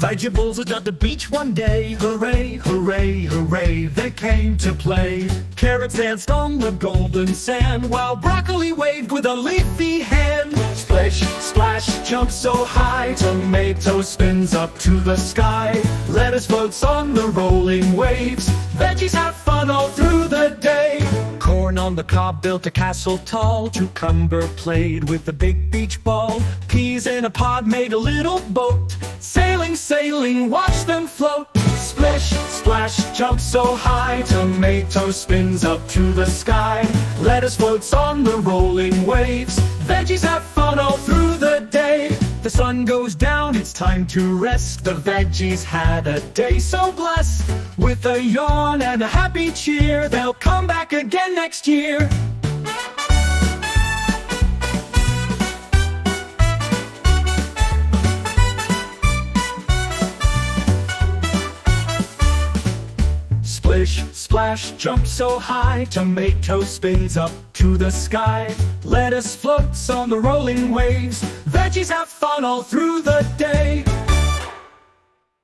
Vegetables are at the beach one day. Hooray, hooray, hooray, they came to play. Carrots danced on the golden sand, while broccoli waved with a leafy hand. Splish, splash, jump so high, tomato spins up to the sky. Lettuce floats on the rolling waves, veggies have fun all through the day. Corn on the cob built a castle tall, cucumber played with the big beach ball. Peas in a pod made a little boat, sailing, sailing, watch them float. Splish, splash, jump so high, tomato spins up to the sky. Lettuce floats on the rolling waves, veggies have fun all through the day. The sun goes down, it's time to rest. The veggies had a day so blessed. With a yawn and a happy cheer, they'll come back again next year. Splish, splash, jump so high, tomato spins up to the sky. Lettuce floats on the rolling waves, veggies have fun all through the day.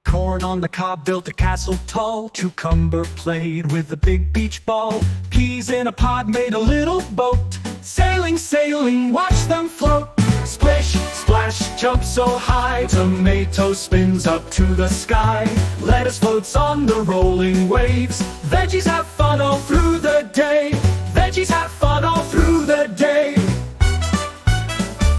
Corn on the cob built a castle tall, cucumber played with the big beach ball. Peas in a pod made a little boat, sailing, sailing, watch them float. Splish, splash, jump so high, tomato spins up to the sky. Lettuce floats on the rolling waves, veggies have fun all through the day.